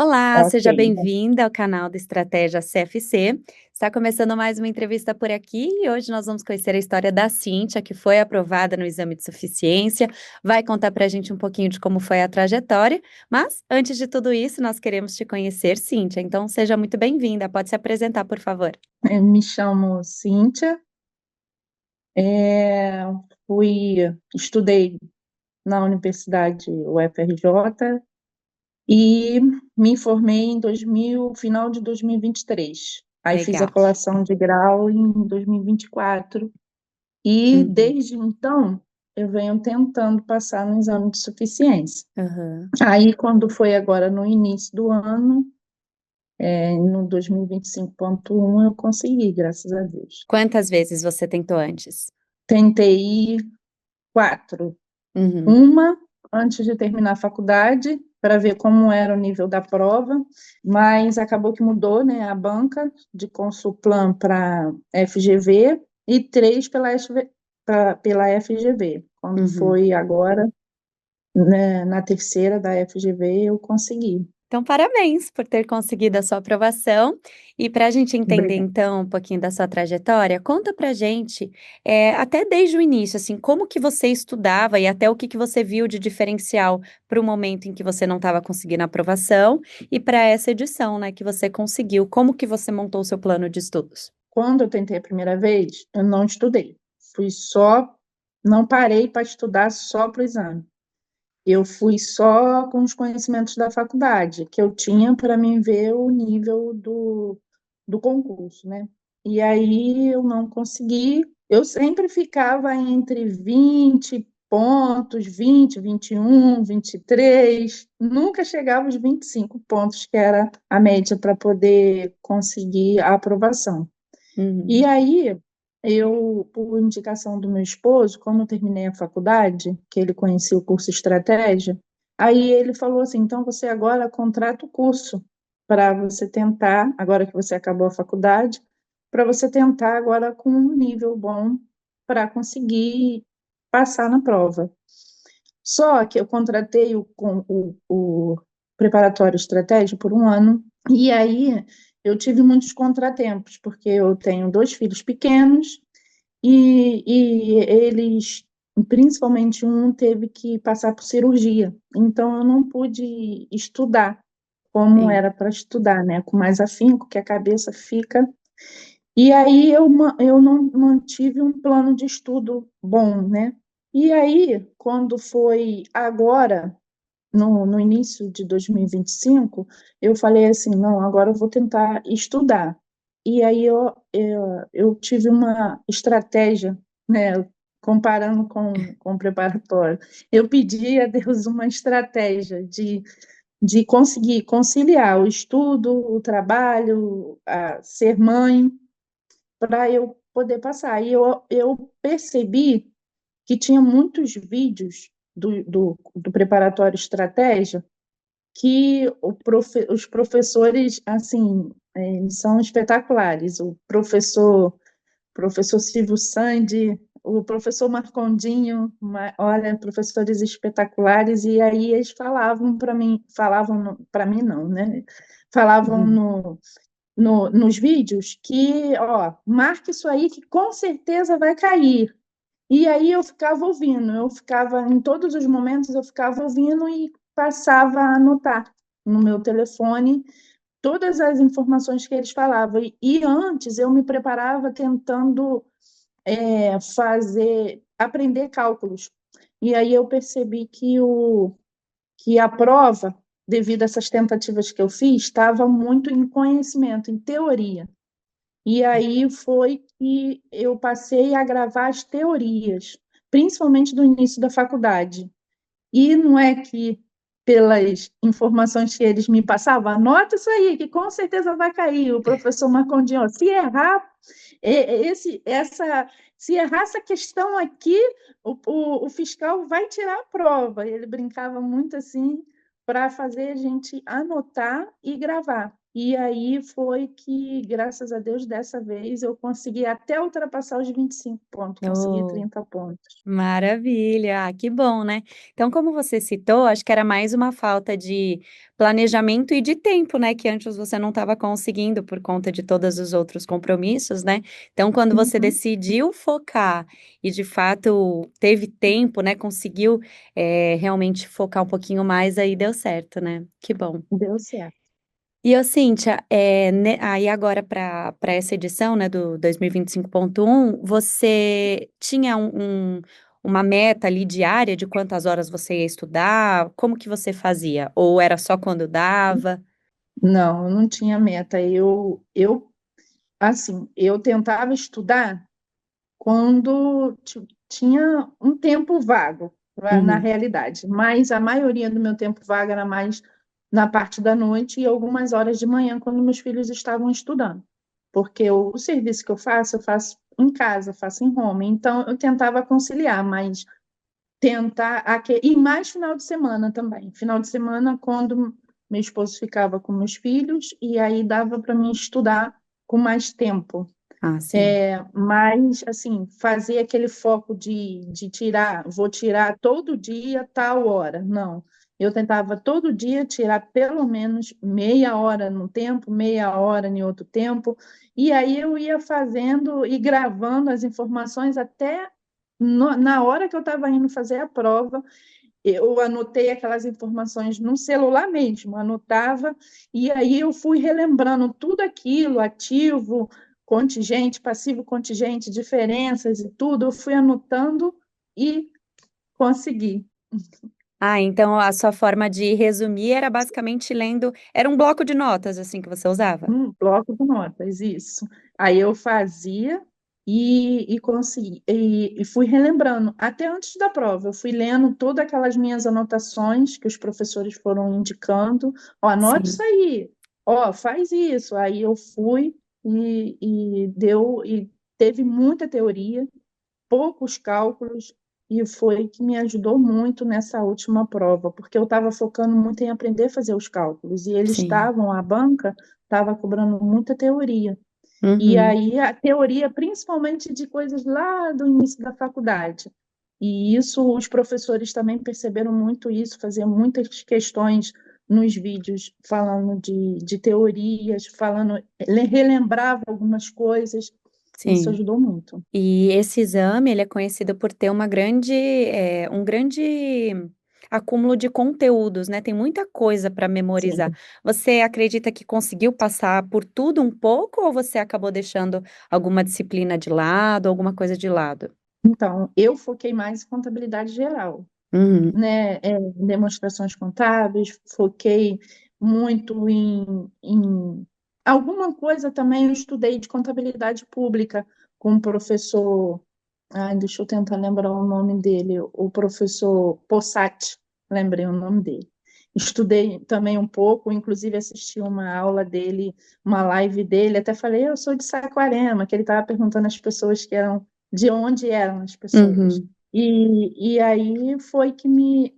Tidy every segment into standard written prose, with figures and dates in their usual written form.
Olá, Ok, seja bem-vinda ao canal da Estratégia CFC. Está começando mais uma entrevista por aqui e hoje nós vamos conhecer a história da Cíntia, que foi aprovada no exame de suficiência, vai contar para a gente um pouquinho de como foi a trajetória, mas antes de tudo isso, nós queremos te conhecer, Cíntia, então seja muito bem-vinda, pode se apresentar, por favor. eu me chamo Cíntia, é, estudei na Universidade UFRJ e me formei em final de 2023. Aí fiz a Legal. colação de grau em 2024 e Uhum, desde então eu venho tentando passar no exame de suficiência. aham. Aí quando foi agora no início do ano, no 2025.1 eu consegui, graças a Deus. Quantas vezes você tentou antes? Tentei 4. Uhum, Uma antes de terminar a faculdade, para ver como era o nível da prova, mas acabou que mudou, né, a banca de Consulplan para FGV e 3 pela FGV. Quando uhum. foi agora, né, na terceira da FGV, eu consegui. Então, parabéns por ter conseguido a sua aprovação. E para a gente entender, Obrigada. então, um pouquinho da sua trajetória, conta para a gente, até desde o início, assim, como que você estudava e até o que que você viu de diferencial para o momento em que você não estava conseguindo a aprovação e para essa edição, né, que você conseguiu. Como que você montou o seu plano de estudos? Quando eu tentei a primeira vez, eu não estudei. Não parei para estudar só para o exame. Eu fui só com os conhecimentos da faculdade, que eu tinha para mim ver o nível do concurso, né? E aí eu não consegui. Eu sempre ficava entre 20 pontos, 20, 21, 23. Nunca chegava aos 25 pontos, que era a média para poder conseguir a aprovação. E Uhum, aí, por indicação do meu esposo, quando eu terminei a faculdade, que ele conhecia o curso Estratégia, aí ele falou assim: então você agora contrata o curso para você tentar, agora que você acabou a faculdade, para você tentar agora com um nível bom para conseguir passar na prova. Só que eu contratei o preparatório estratégia por um ano, e aí eu tive muitos contratempos, porque eu tenho 2 filhos pequenos, e eles, principalmente um, teve que passar por cirurgia. Então eu não pude estudar como sim. era para estudar, né? Com mais afinco, que a cabeça fica. E aí eu não mantive um plano de estudo bom, né? E aí, quando foi agora, no início de 2025, eu falei assim, não, agora eu vou tentar estudar. E aí eu tive uma estratégia, né, comparando com o preparatório. Eu pedi a Deus uma estratégia de conseguir conciliar o estudo, o trabalho, ser mãe, para eu poder passar. E eu percebi que tinha muitos vídeos do preparatório estratégia que os professores, assim, eles são espetaculares. Professor Silvio Sandi, o professor Marcondinho, olha, professores espetaculares, e aí eles falavam para mim não, né? Falavam Uhum. nos vídeos que, ó, marque isso aí que com certeza vai cair. E aí eu ficava ouvindo, em todos os momentos eu ficava ouvindo e passava a anotar no meu telefone todas as informações que eles falavam. E antes eu me preparava tentando aprender cálculos. E aí eu percebi que a prova, devido a essas tentativas que eu fiz, estava muito em conhecimento, em teoria. E aí foi que eu passei a gravar as teorias, principalmente do início da faculdade. E não é que, pelas informações que eles me passavam, anota isso aí, que com certeza vai cair. O professor Marcondinho, ó, se errar essa questão aqui, o fiscal vai tirar a prova. Ele brincava muito assim para fazer a gente anotar e gravar. e aí foi que, graças a Deus, dessa vez eu consegui até ultrapassar os 25 pontos, consegui Oh. 30 pontos. Maravilha, que bom, né. Então, como você citou, acho que era mais uma falta de planejamento e de tempo, né, que antes você não estava conseguindo por conta de todos os outros compromissos, né. Então, quando você Uhum, decidiu focar e de fato teve tempo, né, conseguiu, realmente focar um pouquinho mais, aí deu certo, né. Que bom. deu certo. E ô Cíntia, ne aí agora para essa edição, né, do 2025.1, você tinha uma meta ali diária de quantas horas você ia estudar? Como que você fazia? Ou era só quando dava? Não, eu não tinha meta. Assim, eu tentava estudar quando tinha um tempo vago, na Uhum. realidade, mas a maioria do meu tempo vago era mais na parte da noite e algumas horas de manhã, quando meus filhos estavam estudando. Porque o serviço que eu faço em casa, eu faço em home. Então, eu tentava conciliar, mas e mais final de semana também. Final de semana, quando meu esposo ficava com meus filhos, e aí dava para mim estudar com mais tempo. Ah, sim. Mas, assim, fazer aquele foco de tirar, vou tirar todo dia, tal hora. Não. Eu tentava todo dia tirar pelo menos meia hora num tempo, meia hora em outro tempo, e aí eu ia fazendo e gravando as informações até na hora que eu estava indo fazer a prova, eu anotei aquelas informações no celular mesmo, anotava, e aí eu fui relembrando tudo aquilo, ativo, contingente, passivo contingente, diferenças e tudo, eu fui anotando e consegui. Ah, então a sua forma de resumir era basicamente lendo era um bloco de notas, assim, que você usava? Bloco de notas, isso. Aí eu fazia e consegui, e fui relembrando, até antes da prova, eu fui lendo todas aquelas minhas anotações que os professores foram indicando, ó, anote Sim, isso aí, ó, faz isso. Aí eu fui e teve muita teoria, poucos cálculos, e foi que me ajudou muito nessa última prova, porque eu estava focando muito em aprender a fazer os cálculos, e sim. a banca estava cobrando muita teoria. E Uhum. aí a teoria, principalmente de coisas lá do início da faculdade. E isso, os professores também perceberam muito isso, faziam muitas questões nos vídeos falando de teorias, relembrava algumas coisas. Isso Sim. ajudou muito. E esse exame, ele é conhecido por ter um grande acúmulo de conteúdos, né, tem muita coisa para memorizar. Sim. Você acredita que conseguiu passar por tudo um pouco ou você acabou deixando alguma disciplina de lado, alguma coisa de lado? Então, eu foquei mais em contabilidade geral, Uhum, né? Demonstrações contábeis, foquei muito em alguma coisa também. Eu estudei de contabilidade pública com o professor, ai, deixa eu tentar lembrar o nome dele, o professor Possati, lembrei o nome dele. Estudei também um pouco, inclusive assisti uma aula dele, uma live dele, até falei, eu sou de Saquarema, que ele estava perguntando às pessoas que eram, de onde eram as pessoas. uhum, E aí foi que me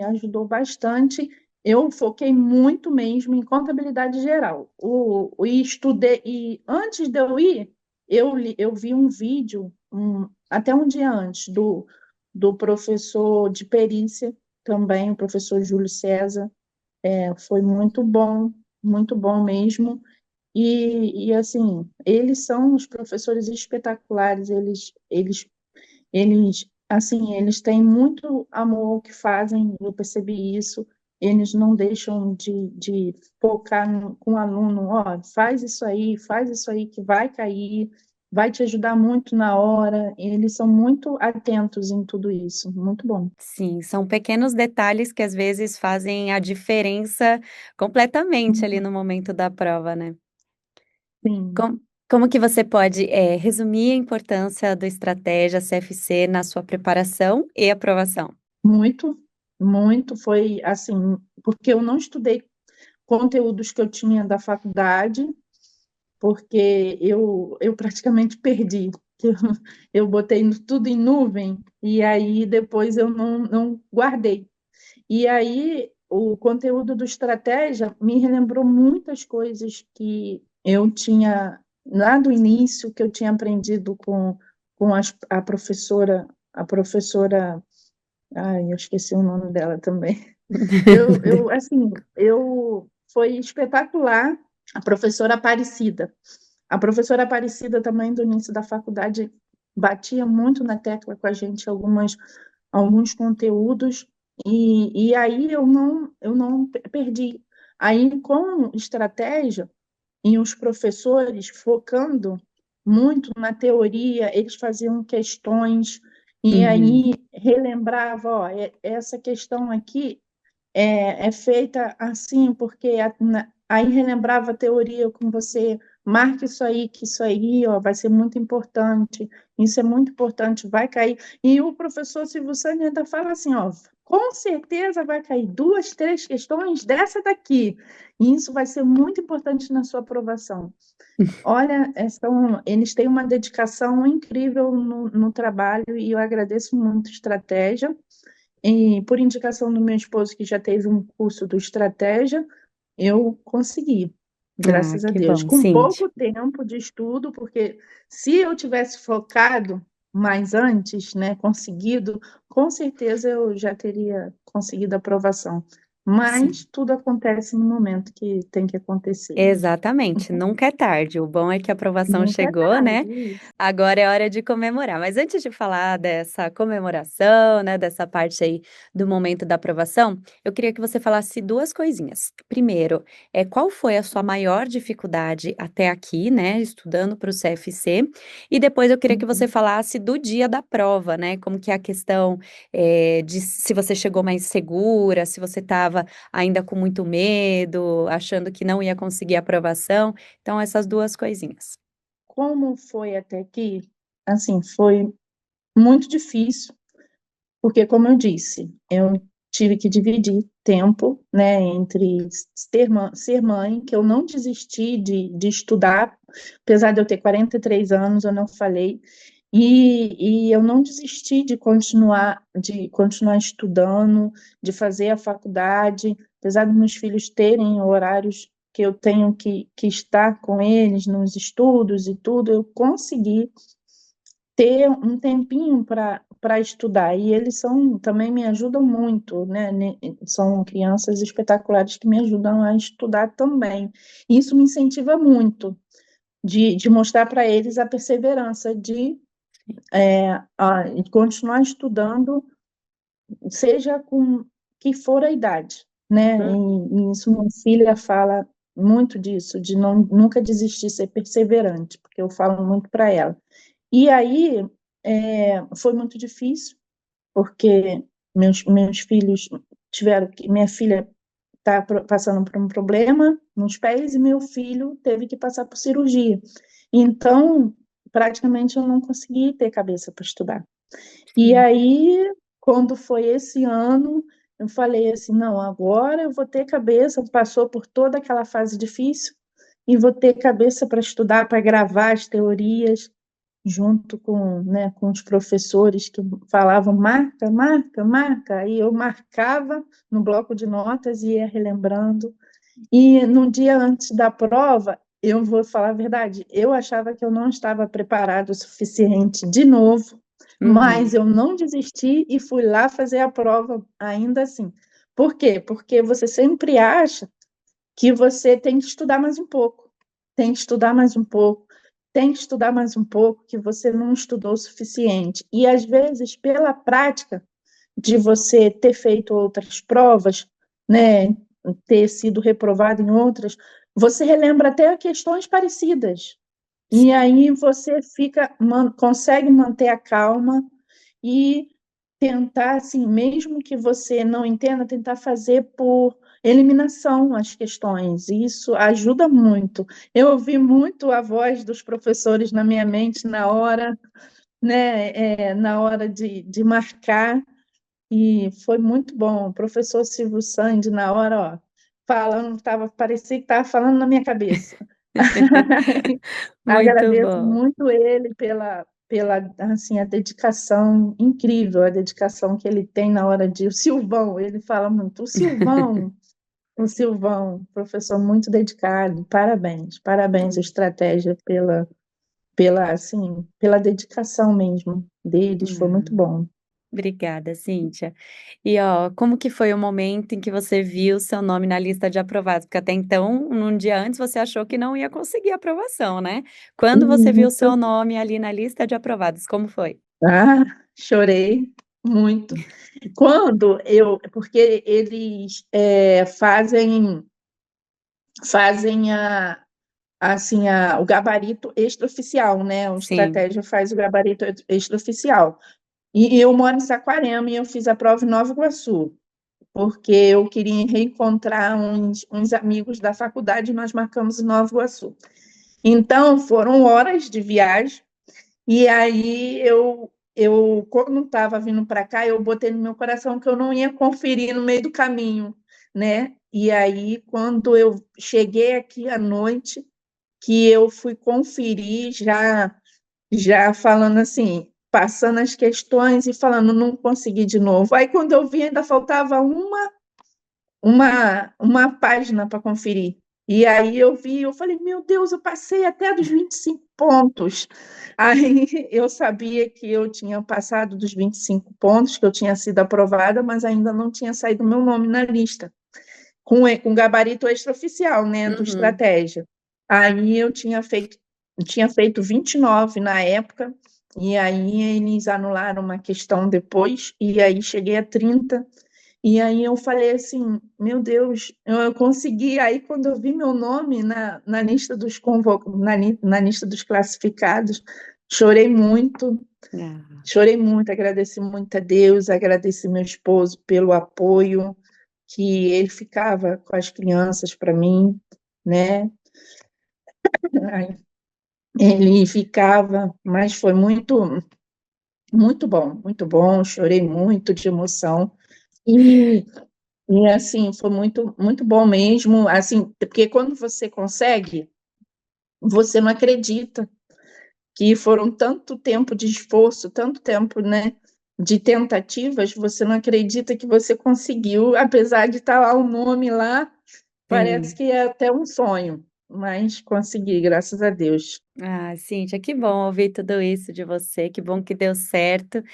ajudou bastante. Eu foquei muito mesmo em contabilidade geral. E estudei, e antes de eu ir, eu vi um vídeo, até um dia antes, do professor de perícia, também, o professor Júlio César. Foi muito bom mesmo. Assim, eles são os professores espetaculares, assim, eles têm muito amor ao que fazem, eu percebi isso. Eles não deixam de focar com o aluno, ó, faz isso aí que vai cair, vai te ajudar muito na hora. Eles são muito atentos em tudo isso, muito bom. sim, são pequenos detalhes que às vezes fazem a diferença completamente ali no momento da prova, né? Sim, Como que você pode, resumir a importância do estratégia CFC na sua preparação e aprovação? muito, muito. Foi assim, porque eu não estudei conteúdos que eu tinha da faculdade, porque eu praticamente perdi. Eu botei tudo em nuvem e aí depois eu não guardei. E aí o conteúdo do Estratégia me relembrou muitas coisas que eu tinha lá do início, que eu tinha aprendido com a professora, ai, eu esqueci o nome dela também. Assim, foi espetacular a professora Aparecida. A professora Aparecida também, do início da faculdade, batia muito na tecla com a gente alguns conteúdos, e aí eu não perdi. Aí, com estratégia, e os professores focando muito na teoria, eles faziam questões, e Uhum, aí relembrava, ó, essa questão aqui é feita assim, porque aí relembrava a teoria com você, marca isso aí, que isso aí, ó, vai ser muito importante, isso é muito importante, vai cair. E o professor Silvio Santos ainda fala assim, ó, com certeza vai cair duas, três questões dessa daqui, e isso vai ser muito importante na sua aprovação. Olha, eles têm uma dedicação incrível no trabalho, e eu agradeço muito a estratégia. E por indicação do meu esposo, que já teve um curso do Estratégia, eu consegui, ah, graças a que Deus. bom, Com Cintia. pouco tempo de estudo, porque se eu tivesse focado mais antes, né, conseguido, com certeza eu já teria conseguido a aprovação. Mas Sim. tudo acontece no momento que tem que acontecer. Exatamente, nunca é tarde. O bom é que a aprovação Nunca é chegou, né? tarde. Agora é hora de comemorar. Mas antes de falar dessa comemoração, né, dessa parte aí do momento da aprovação, eu queria que você falasse duas coisinhas. Primeiro, qual foi a sua maior dificuldade até aqui, né, estudando para o CFC? E depois eu queria que você Uhum. falasse do dia da prova, né? Como que é a questão de se você chegou mais segura, se você estava ainda com muito medo, achando que não ia conseguir aprovação. Então, essas duas coisinhas. Como foi até aqui? Assim, foi muito difícil. Porque, como eu disse, eu tive que dividir tempo, né, entre ser mãe, que eu não desisti de estudar, apesar de eu ter 43 anos, eu não falei, e eu não desisti de continuar estudando, de fazer a faculdade, apesar dos meus filhos terem horários que eu tenho que estar com eles nos estudos e tudo, eu consegui ter um tempinho para estudar. E eles também me ajudam muito, né? São crianças espetaculares que me ajudam a estudar também. Isso me incentiva muito de mostrar para eles a perseverança de continuar estudando, seja com que for a idade, né? E isso minha filha fala muito disso, de nunca desistir, ser perseverante, porque eu falo muito para ela. E aí foi muito difícil, porque meus filhos tiveram que. Minha filha está passando por um problema nos pés e meu filho teve que passar por cirurgia. Então, praticamente eu não consegui ter cabeça para estudar. E Sim. aí, quando foi esse ano, eu falei assim: não, agora eu vou ter cabeça. Passou por toda aquela fase difícil e vou ter cabeça para estudar, para gravar as teorias junto com, né, com os professores que falavam marca, marca, marca, aí eu marcava no bloco de notas e ia relembrando. E no dia antes da prova, eu vou falar a verdade, eu achava que eu não estava preparado o suficiente de novo, mas Uhum. eu não desisti e fui lá fazer a prova ainda assim. Por quê? Porque você sempre acha que você tem que estudar mais um pouco, tem que estudar mais um pouco, tem que estudar mais um pouco, que você não estudou o suficiente. E às vezes, pela prática de você ter feito outras provas, né, ter sido reprovado em outras, você relembra até questões parecidas. E Sim. aí você consegue manter a calma e tentar, assim, mesmo que você não entenda, tentar fazer por eliminação as questões. Isso ajuda muito. Eu ouvi muito a voz dos professores na minha mente na hora, né, na hora de marcar, e foi muito bom. O professor Silvio Sandi, na hora, ó, falando, parecia que estava falando na minha cabeça. Muito Agradeço bom. muito ele pela assim, a dedicação incrível, a dedicação que ele tem na hora de... O Silvão, ele fala muito, o Silvão, professor muito dedicado, parabéns, parabéns, Hum, estratégia assim, pela dedicação mesmo deles, foi muito ah, bom. obrigada, Cíntia. E ó, como que foi o momento em que você viu seu nome na lista de aprovados? Porque até então, num dia antes, você achou que não ia conseguir aprovação, né? Quando você viu Muito. seu nome ali na lista de aprovados, como foi? Ah, chorei muito. Porque eles fazem o gabarito extraoficial, né? O Sim. estratégia faz o gabarito extraoficial. E eu moro em Saquarema e eu fiz a prova em Nova Iguaçu, porque eu queria reencontrar uns amigos da faculdade e nós marcamos em Nova Iguaçu. Então, foram horas de viagem, e aí quando estava vindo para cá, eu botei no meu coração que eu não ia conferir no meio do caminho, né? E aí, quando eu cheguei aqui à noite, que eu fui conferir já falando assim, passando as questões e falando, não consegui de novo. Aí, quando eu vi, ainda faltava uma página para conferir. E aí eu vi, eu falei, meu Deus, eu passei até dos 25 pontos. Aí eu sabia que eu tinha passado dos 25 pontos, que eu tinha sido aprovada, mas ainda não tinha saído meu nome na lista com gabarito extraoficial, né, do Uhum. estratégia. Aí eu tinha feito 29 na época, e aí eles anularam uma questão depois, e aí cheguei a 30. E aí eu falei assim, meu Deus, eu consegui. Aí quando eu vi meu nome na lista na lista dos classificados, chorei muito, Ah, chorei muito, agradeci muito a Deus, agradeci meu esposo pelo apoio, que ele ficava com as crianças para mim, né? Aí ele ficava, mas foi muito, muito bom, chorei muito de emoção. E, e assim, foi muito, muito bom mesmo, assim, porque quando você consegue, você não acredita que foram tanto tempo de esforço, tanto tempo, né, de tentativas, você não acredita que você conseguiu, apesar de estar lá o nome lá. Parece sim. que é até um sonho, mas consegui, graças a Deus. Ah, Cíntia, que bom ouvir tudo isso de você, que bom que deu certo.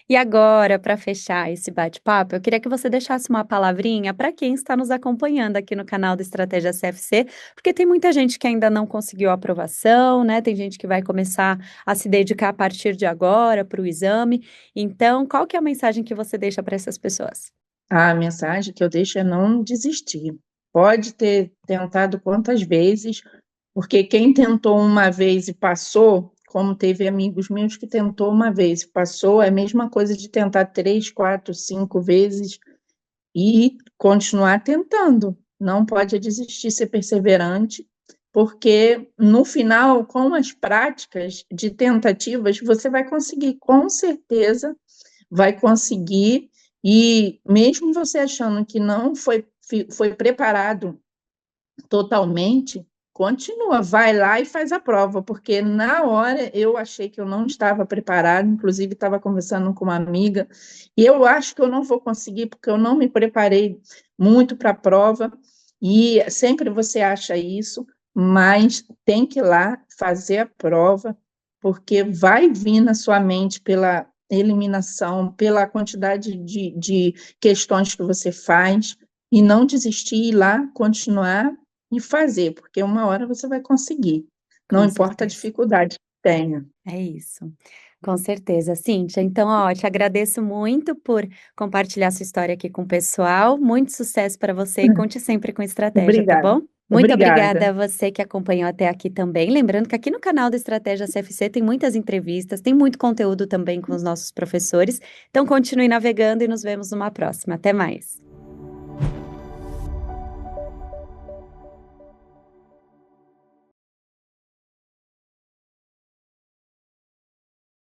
E agora, para fechar esse bate-papo, eu queria que você deixasse uma palavrinha para quem está nos acompanhando aqui no canal do Estratégia CFC, porque tem muita gente que ainda não conseguiu a aprovação, né? Tem gente que vai começar a se dedicar a partir de agora para o exame. Então, qual que é a mensagem que você deixa para essas pessoas? A mensagem que eu deixo é não desistir. Pode ter tentado quantas vezes, porque quem tentou uma vez e passou, como teve amigos meus que tentou uma vez e passou, é a mesma coisa de tentar 3, 4, 5 vezes e continuar tentando. Não pode desistir, ser perseverante, porque no final, com as práticas de tentativas, você vai conseguir, com certeza, vai conseguir. E mesmo você achando que não foi preparado totalmente, continua, vai lá e faz a prova, porque na hora eu achei que eu não estava preparada, inclusive estava conversando com uma amiga, e eu acho que eu não vou conseguir, porque eu não me preparei muito para a prova, e sempre você acha isso, mas tem que ir lá fazer a prova, porque vai vir na sua mente pela eliminação, pela quantidade de questões que você faz, e não desistir, ir lá, continuar e fazer, porque uma hora você vai conseguir, não Com importa a certeza. dificuldade que tenha. É isso, com certeza. Cíntia, então, ó, te agradeço muito por compartilhar sua história aqui com o pessoal. Muito sucesso para você e conte sempre com estratégia, tá Obrigada. bom? Muito obrigada Obrigada. a você que acompanhou até aqui também. Lembrando que aqui no canal da Estratégia CFC tem muitas entrevistas, tem muito conteúdo também com os nossos professores. Então, continue navegando e nos vemos numa próxima. Até mais.